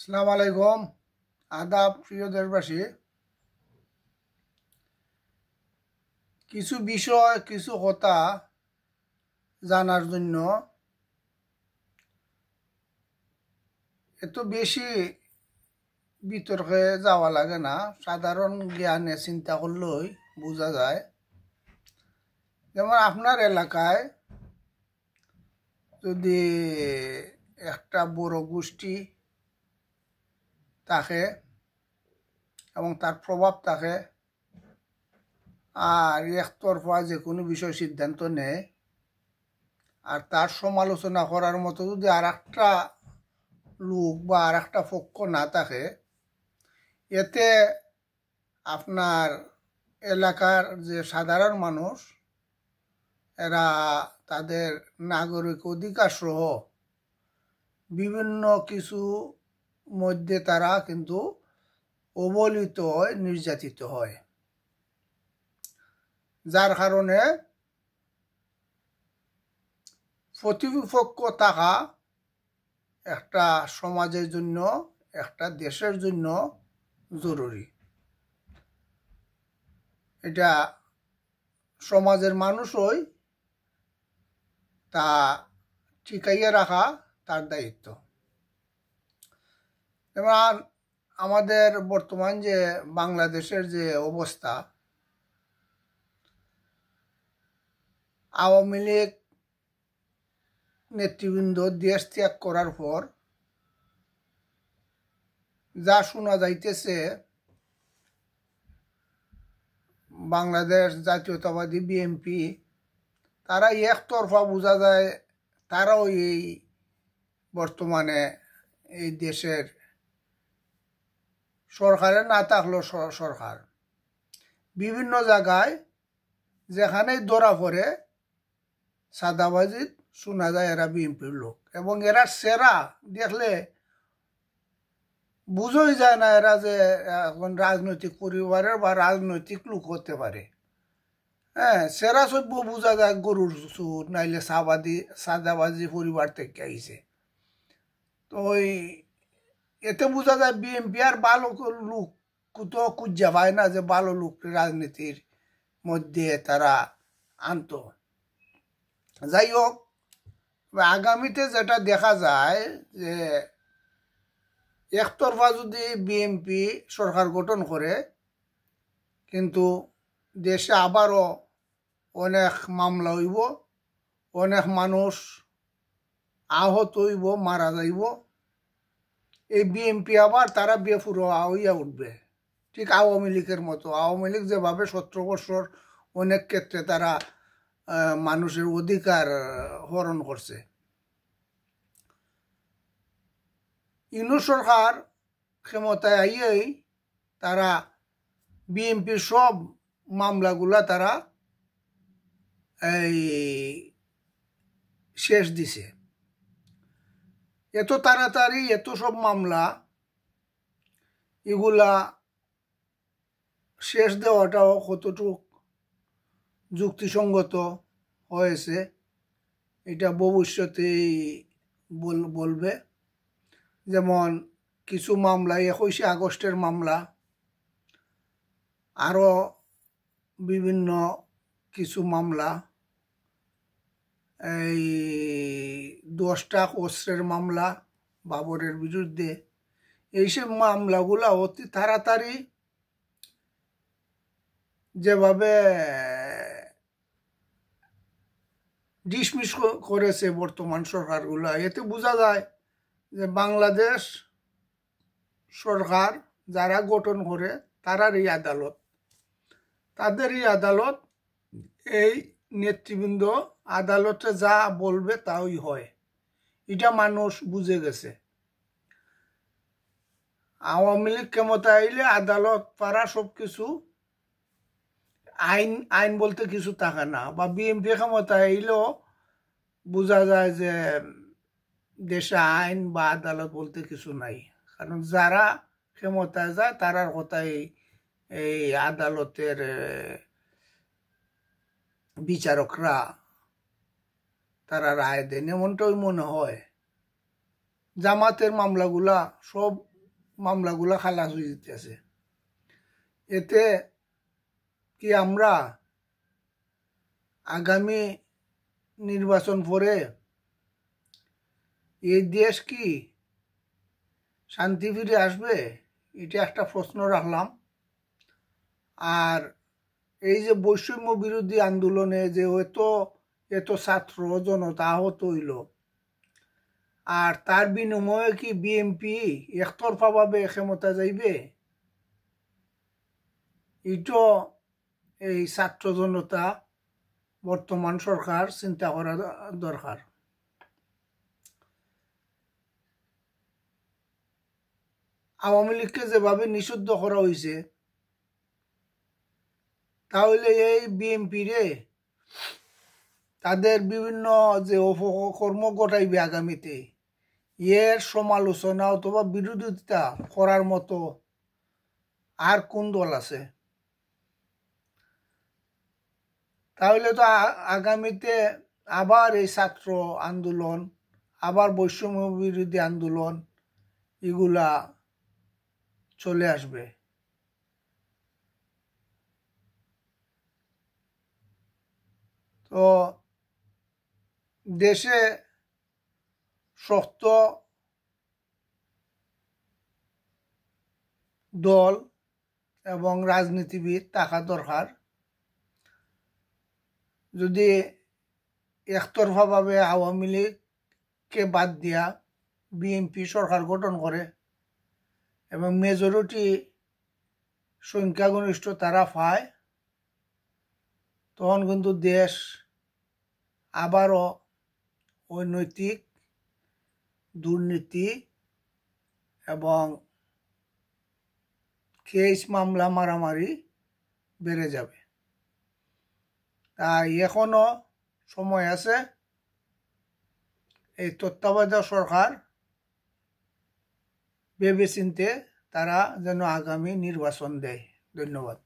আসসালামু আলাইকুম। আদাব প্রিয় দেশবাসী। কিছু বিষয় কিছু কথা জানার জন্য এত বেশি বিতর্কে যাওয়া লাগে না, সাধারণ জ্ঞানে চিন্তা করলেই বোঝা যায়। যেমন আপনার এলাকায় যদি একটা বড় গোষ্ঠী থাকে এবং তার প্রভাব থাকে আর একতরফা যে কোনো বিষয় সিদ্ধান্ত নেয়, আর তার সমালোচনা করার মতো যদি আর একটা লোক বা আর একটা পক্ষ না থাকে, এতে আপনার এলাকার যে সাধারণ মানুষ এরা তাদের নাগরিক অধিকার সহ বিভিন্ন কিছু মধ্যে তারা কিন্তু অবহেলিত হয়, নির্যাতিত হয়, যার কারণে প্রতিপক্ষ থাকা একটা সমাজের জন্য, একটা দেশের জন্য জরুরি। এটা সমাজের মানুষই তা টিকাইয়ে রাখা তার দায়িত্ব। যেমন আমাদের বর্তমান যে বাংলাদেশের যে অবস্থা, আওয়ামী লীগ নেতৃবৃন্দ দেশ ত্যাগ করার পর যা শোনা যাইতেছে, বাংলাদেশ জাতীয়তাবাদী বিএনপি তারা একতরফা বোঝা যায় তারাও এই বর্তমানে এই দেশের সরকারে না থাকলেও সরকার বিভিন্ন জায়গায় যেখানেই ধরা পড়ে সাদাবাজিত শোনা যায় এরা বিএনপির লোক, এবং এরা সেরা দেখলে বুঝোই যায় না এরা যে এখন রাজনৈতিক পরিবারের বা রাজনৈতিক লোক হতে পারে। হ্যাঁ, সেরা সভ্য বোঝা যায় গরুর চুর নাইলে সাদাবাজি পরিবার থেকে আইছে। তো ওই এতে বোঝা যায় বিএনপি আর ভালো লোক তো খুঁজা পায় না যে ভালো লোক রাজনীতির মধ্যে তারা আনত। যাই হোক, আগামীতে যেটা দেখা যায় যে একতরফা যদি বিএনপি সরকার গঠন করে, কিন্তু দেশে আবারও অনেক মামলা হইব, অনেক মানুষ আহত হইব, মারা যাইব। এই বিএনপি আবার তারা বেফুরোয়া হইয়া উঠবে, ঠিক আওয়ামী লীগের মতো। আওয়ামী লীগ যেভাবে 17 বছর অনেক ক্ষেত্রে তারা মানুষের অধিকার হরণ করছে, ইউনূস সরকার ক্ষমতায় আইয়েই তারা বিএনপির সব মামলাগুলা তারা এই শেষ দিছে। এত তাড়াতাড়ি এত সব মামলা এগুলা শেষ দেওয়াটাও কতটুক যুক্তিসঙ্গত হয়েছে এটা ভবিষ্যতেই বলবে। যেমন কিছু মামলা 21 আগস্টের মামলা, আরও বিভিন্ন কিছু মামলা, এই 10টা অস্ত্রের মামলা বাবরের বিরুদ্ধে, এইসব মামলাগুলা অতি তাড়াতাড়ি যেভাবে ডিসমিস করেছে বর্তমান সরকারগুলা, এতে বোঝা যায় যে বাংলাদেশ সরকার যারা গঠন করে তারারই আদালত, তাদেরই আদালত, এই নেতৃবৃন্দ আদালতে যা বলবে তাই হয়, এটা মানুষ বুঝে গেছে। আওয়ামী লীগ ক্ষমতা আইলে আদালত পারা সব কিছু আইন বলতে কিছু থাকে না, বা বিএনপি ক্ষমতা আইলেও বোঝা যায় যে দেশে আইন বা আদালত বলতে কিছু নাই, কারণ যারা ক্ষমতায় যায় তারার কথাই এই আদালতের বিচারকরা তারা রায় দেন, এমনটাই মনে হয়। জামাতের মামলাগুলা সব মামলাগুলো খালাস হয়ে যেতেছে। এতে কি আমরা আগামী নির্বাচন পরে এই দেশ কি শান্তি ফিরে আসবে? এটা একটা প্রশ্ন রাখলাম। আর এই যে বৈষম্য বিরোধী আন্দোলনে যে এত ছাত্র জনতা আহত হইল, আর তার বিনিময়ে কি বিএনপি একতরফাভাবে ক্ষমতা যাইবে? এটা এই ছাত্র জনতা, বর্তমান সরকার চিন্তা করা দরকার। আওয়ামী লীগকে যেভাবে নিষিদ্ধ করা হয়েছে, তাহলে এই বিএনপি রে তাদের বিভিন্ন যে অপকর্ম ঘটাইবে আগামীতে, এর সমালোচনা অথবা বিরোধিতা করার মতো আর কোন দল আছে? তাহলে তো আগামীতে আবার এই ছাত্র আন্দোলন, আবার বৈষম্য বিরোধী আন্দোলন এগুলা চলে আসবে। তো দেশে শক্ত দল এবং রাজনীতিবিদ থাকা দরকার। যদি একতরফাভাবে আওয়ামী লীগকে বাদ দিয়া বিএনপি সরকার গঠন করে এবং মেজরিটি সংখ্যাগরিষ্ঠ তারা পায়, তখন কিন্তু দেশ আবারও অনৈতিক, দুর্নীতি এবং কেস মামলা মারামারি বেড়ে যাবে। তাই এখনো সময় আছে এই তত্ত্বাবধায়ক সরকার ভেবেচিন্তে তারা যেন আগামী নির্বাচন দেয়। ধন্যবাদ।